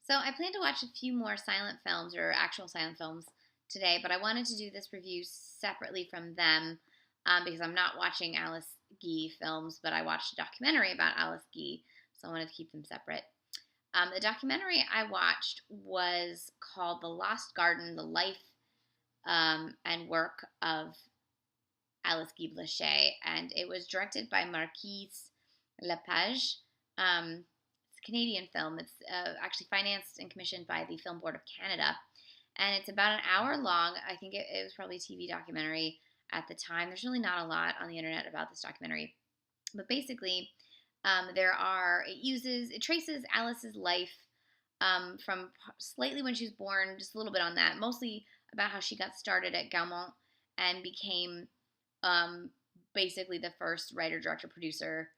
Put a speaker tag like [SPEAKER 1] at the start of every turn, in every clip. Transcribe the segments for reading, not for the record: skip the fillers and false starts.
[SPEAKER 1] So I plan to watch a few more silent films or actual silent films today, but I wanted to do this review separately from them because I'm not watching Alice Guy films, but I watched a documentary about Alice Guy, so I wanted to keep them separate. The documentary I watched was called The Lost Garden, The Life and Work of Alice Guy-Blaché, and it was directed by Marquise Lepage. It's a Canadian film. It's actually financed and commissioned by the Film Board of Canada, and it's about an hour long. I think it was probably a TV documentary at the time. There's really not a lot on the internet about this documentary, but basically, it traces Alice's life from slightly when she was born, just a little bit on that, mostly about how she got started at Gaumont and became basically the first writer, director, producer,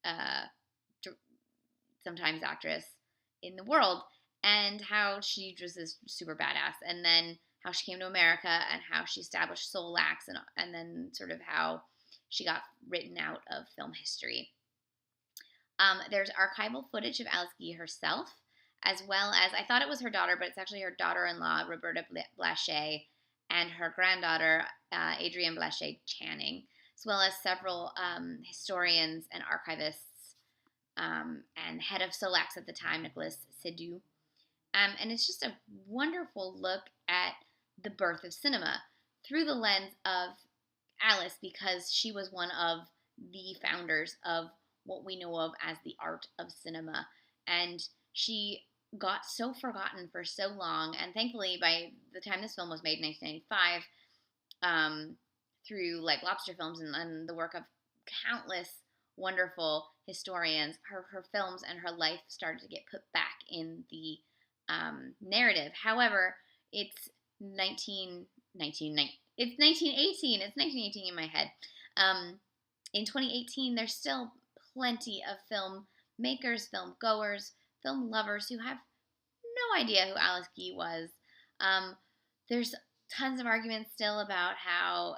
[SPEAKER 1] uh, sometimes actress in the world, and how she was this super badass, and then how she came to America and how she established Soul Axe, and then sort of how she got written out of film history. There's archival footage of Alice Guy herself, as well as, I thought it was her daughter, but it's actually her daughter-in-law, Roberta Blaché, and her granddaughter, Adrienne Blaché Channing, as well as several historians and archivists, and head of Soul Axe at the time, Nicolas Seydoux. And it's just a wonderful look at the birth of cinema through the lens of Alice, because she was one of the founders of what we know of as the art of cinema. And she got so forgotten for so long, and thankfully by the time this film was made in 1995, through like Lobster Films and the work of countless wonderful historians, her films and her life started to get put back in the narrative. However, it's 1918. It's 1918 in my head. In 2018, there's still plenty of film makers, film goers, film lovers who have no idea who Alice Guy was. There's tons of arguments still about how,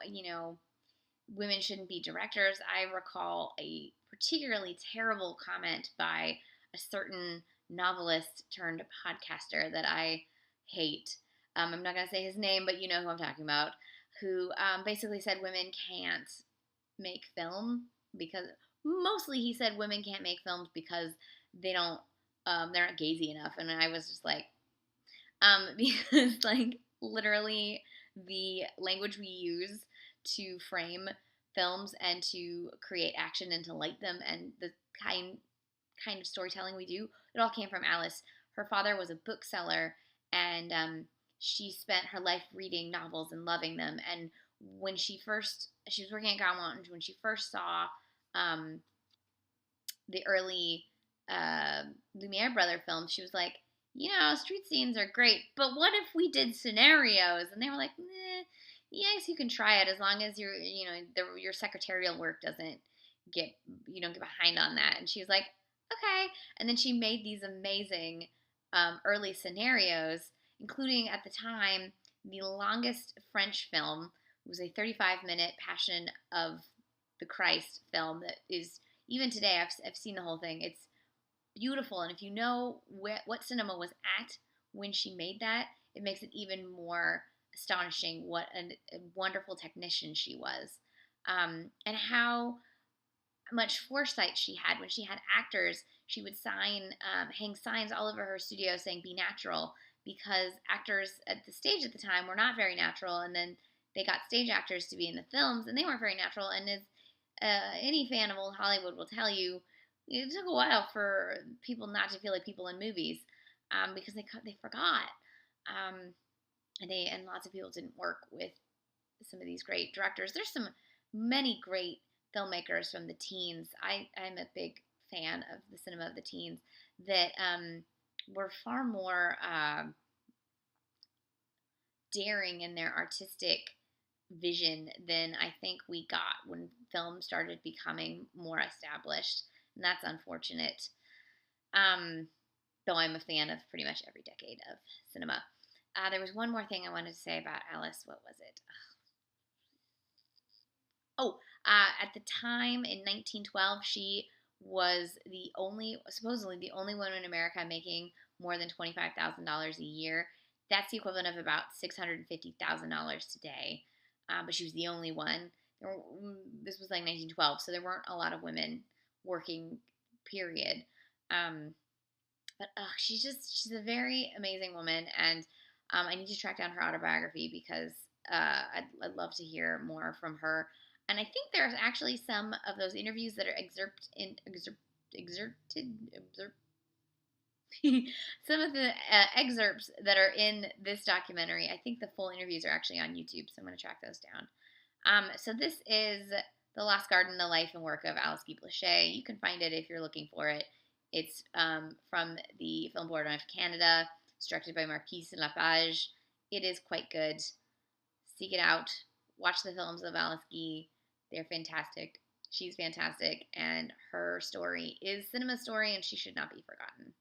[SPEAKER 1] women shouldn't be directors. I recall a particularly terrible comment by a certain novelist turned podcaster that I hate. I'm not going to say his name, but you know who I'm talking about, who basically said women can't make film because, mostly he said women can't make films because they're not gazy enough. And I was just like, because like literally the language we use to frame films and to create action and to light them, and the kind of storytelling we do, it all came from Alice. Her father was a bookseller, and she spent her life reading novels and loving them. And when she was working at Gaumont, and when she first saw the early Lumiere brother films, she was like, street scenes are great, but what if we did scenarios? And they were like, yes, you can try it as long as your secretarial work you don't get behind on that. And she was like, okay. And then she made these amazing early scenarios, including at the time the longest French film was a 35-minute Passion of the Christ film that is, even today, I've seen the whole thing. It's beautiful, and if you know what cinema was at when she made that, it makes it even more astonishing what a wonderful technician she was, and how much foresight she had. When she had actors, she would hang signs all over her studio saying "Be natural," because actors at the stage at the time were not very natural, and then they got stage actors to be in the films, and they weren't very natural. And as any fan of old Hollywood will tell you, it took a while for people not to feel like people in movies, because they forgot, and lots of people didn't work with some of these great directors. There's many great filmmakers from the teens. I'm a big fan of the cinema of the teens that were far more daring in their artistic vision than I think we got when film started becoming more established. And that's unfortunate. Though I'm a fan of pretty much every decade of cinema. There was one more thing I wanted to say about Alice. What was it? At the time in 1912, she was supposedly the only woman in America making more than $25,000 a year. That's the equivalent of about $650,000 today. But she was the only one. This was like 1912, so there weren't a lot of women working, period. Um, but she's a very amazing woman, and I need to track down her autobiography because I'd love to hear more from her. And I think there's actually some of those interviews that are some of the excerpts that are in this documentary. I think the full interviews are actually on YouTube, so I'm going to track those down. So this is The Lost Garden, the life and work of Alice Guy-Blaché. You can find it if you're looking for it. It's from the Film Board of Canada. It's directed by Marquise Lepage. It is quite good. Seek it out. Watch the films of Alice Guy. They're fantastic. She's fantastic, and her story is cinema story, and she should not be forgotten.